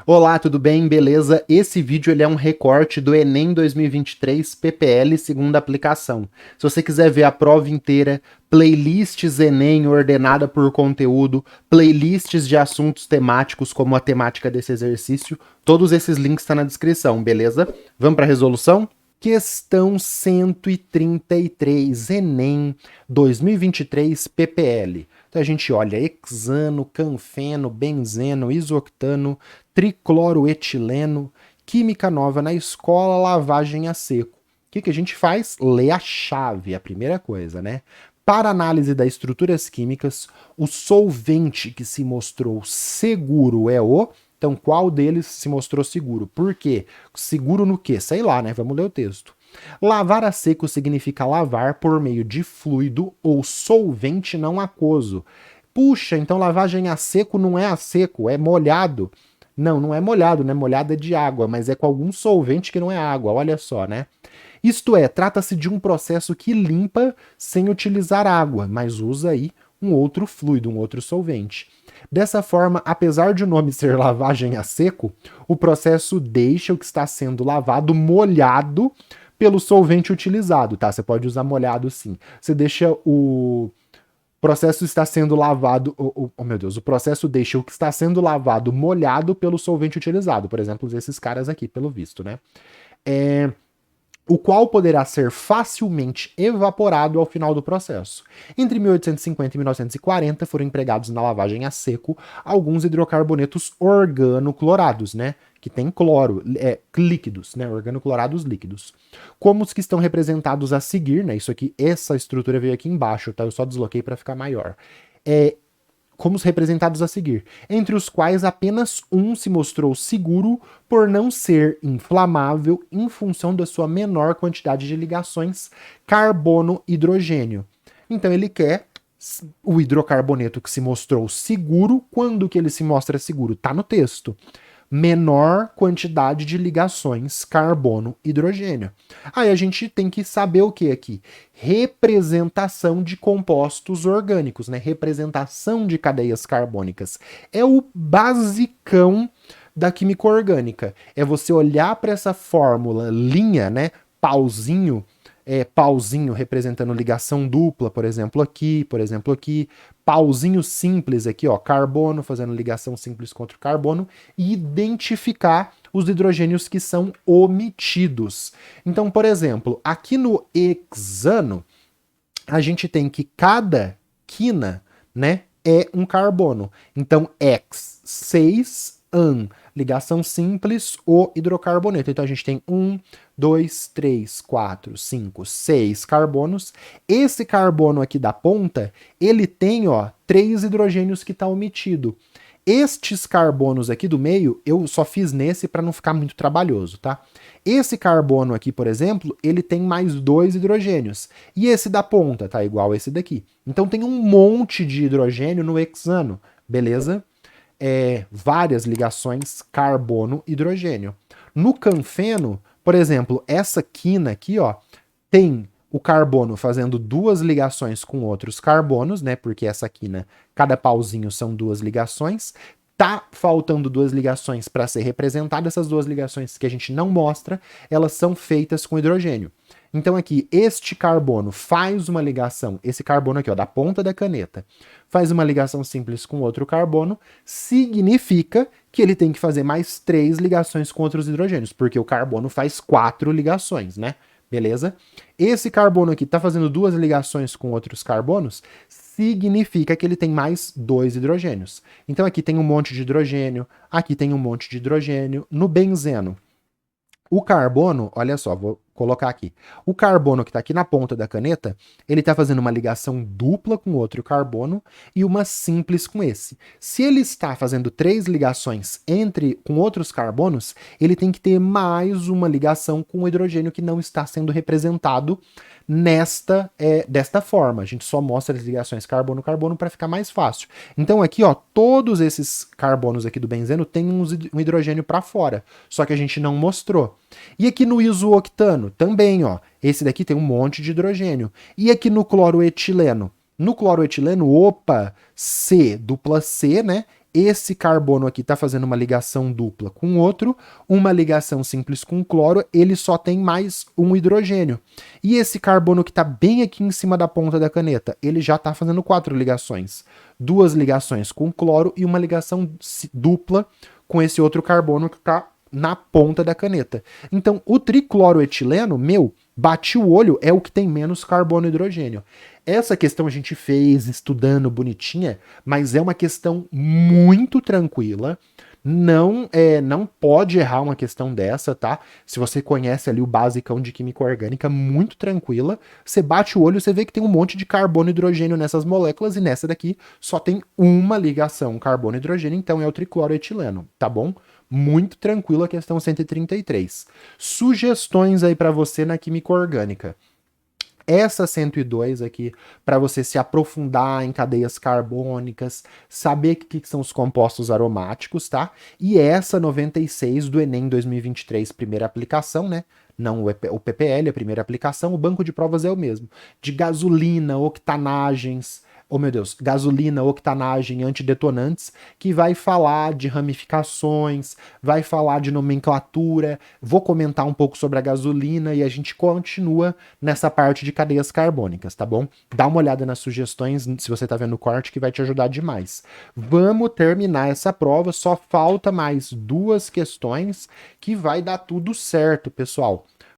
Olá, tudo bem? Beleza? Esse vídeo ele é um recorte do Enem 2023 PPL segunda aplicação. Se você quiser ver a prova inteira, playlists Enem ordenada por conteúdo, playlists de assuntos temáticos como a temática desse exercício, todos esses links estão na descrição, beleza? Vamos para a resolução? Questão 133, Enem 2023 PPL. Então a gente olha hexano, canfeno, benzeno, isoctano, tricloroetileno, química nova na escola, lavagem a seco. O que a gente faz? Lê a chave, a primeira coisa, né? Para análise das estruturas químicas, o solvente que se mostrou seguro é o. Então, qual deles se mostrou seguro? Por quê? Seguro no quê? Sei lá, né? Vamos ler o texto. Lavar a seco significa lavar por meio de fluido ou solvente não aquoso. Puxa, então lavagem a seco não é a seco, é molhado. Não, não é molhado, né? Molhado é de água, mas é com algum solvente que não é água, olha só, né? Isto é, trata-se de um processo que limpa sem utilizar água, mas usa aí um outro fluido, um outro solvente. Dessa forma, apesar de o nome ser lavagem a seco, o processo deixa o que está sendo lavado molhado pelo solvente utilizado, tá? Você pode usar molhado sim. Você deixa o processo está sendo lavado, oh meu Deus, o processo deixa o que está sendo lavado molhado pelo solvente utilizado, por exemplo, esses caras aqui, pelo visto, né? O qual poderá ser facilmente evaporado ao final do processo. Entre 1850 e 1940 foram empregados na lavagem a seco alguns hidrocarbonetos organoclorados, né? Que tem cloro, líquidos, né? Organoclorados líquidos. Como os que estão representados a seguir, né? Isso aqui, essa estrutura veio aqui embaixo, tá? Eu só desloquei para ficar maior. Como os representados a seguir, entre os quais apenas um se mostrou seguro por não ser inflamável em função da sua menor quantidade de ligações carbono-hidrogênio. Então ele quer o hidrocarboneto que se mostrou seguro. Quando que ele se mostra seguro? Tá no texto. Menor quantidade de ligações carbono-hidrogênio. Aí a gente tem que saber o que aqui? Representação de compostos orgânicos, né? Representação de cadeias carbônicas. É o basicão da química orgânica. É você olhar para essa fórmula, linha, né? Pauzinho, pauzinho representando ligação dupla, por exemplo aqui, pauzinho simples aqui, ó, carbono fazendo ligação simples contra o carbono, e identificar os hidrogênios que são omitidos. Então, por exemplo, aqui no hexano, a gente tem que cada quina, né, é um carbono. Então, X, 6, an, ligação simples, o hidrocarboneto. Então, a gente tem 1, 2, 3, 4, 5, 6 carbonos. Esse carbono aqui da ponta, ele tem, ó, 3 hidrogênios que está omitido. Estes carbonos aqui do meio, eu só fiz nesse para não ficar muito trabalhoso, tá? Esse carbono aqui, por exemplo, ele tem mais 2 hidrogênios. E esse da ponta tá igual a esse daqui. Então tem um monte de hidrogênio no hexano, beleza? Várias ligações carbono-hidrogênio. No canfeno, por exemplo, essa quina aqui, ó, tem o carbono fazendo 2 ligações com outros carbonos, né? Porque essa quina, cada pauzinho são 2 ligações. Tá faltando 2 ligações para ser representada. Essas 2 ligações que a gente não mostra, elas são feitas com hidrogênio. Então aqui, este carbono faz uma ligação, esse carbono aqui, ó, da ponta da caneta, faz uma ligação simples com outro carbono, significa que ele tem que fazer mais 3 ligações com outros hidrogênios, porque o carbono faz 4 ligações, né? Beleza? Esse carbono aqui está fazendo 2 ligações com outros carbonos, significa que ele tem mais 2 hidrogênios. Então aqui tem um monte de hidrogênio, aqui tem um monte de hidrogênio. No benzeno, o carbono, olha só, vou colocar aqui. O carbono que está aqui na ponta da caneta, ele está fazendo uma ligação dupla com outro carbono e uma simples com esse. Se ele está fazendo 3 ligações com outros carbonos, ele tem que ter mais uma ligação com o hidrogênio que não está sendo representado desta forma. A gente só mostra as ligações carbono-carbono para ficar mais fácil. Então aqui, ó, todos esses carbonos aqui do benzeno têm um hidrogênio para fora, só que a gente não mostrou. E aqui no isooctano também, ó, esse daqui tem um monte de hidrogênio. E aqui no cloroetileno? No cloroetileno, opa, C, dupla C, né? esse carbono aqui está fazendo uma ligação dupla com outro, uma ligação simples com cloro, ele só tem mais um hidrogênio. E esse carbono que está bem aqui em cima da ponta da caneta, ele já está fazendo 4 ligações. 2 ligações com cloro e uma ligação dupla com esse outro carbono que está na ponta da caneta. Então, o tricloroetileno, bati o olho, é o que tem menos carbono e hidrogênio. Essa questão a gente fez estudando bonitinha, mas é uma questão muito tranquila. Não pode errar uma questão dessa, tá? Se você conhece ali o basicão de química orgânica, muito tranquila. Você bate o olho, você vê que tem um monte de carbono e hidrogênio nessas moléculas, e nessa daqui só tem uma ligação carbono e hidrogênio, então é o tricloroetileno, tá bom? Muito tranquilo a questão 133. Sugestões aí para você na química orgânica. Essa 102 aqui, para você se aprofundar em cadeias carbônicas, saber o que são os compostos aromáticos, tá? E essa 96 do Enem 2023, primeira aplicação, né? Não o PPL, a primeira aplicação, o banco de provas é o mesmo. De gasolina, octanagens, oh meu Deus, gasolina, octanagem, antidetonantes, que vai falar de ramificações, vai falar de nomenclatura. Vou comentar um pouco sobre a gasolina e a gente continua nessa parte de cadeias carbônicas, tá bom? Dá uma olhada nas sugestões, se você tá vendo o corte, que vai te ajudar demais. Vamos terminar essa prova, só falta mais 2 questões que vai dar tudo certo, pessoal.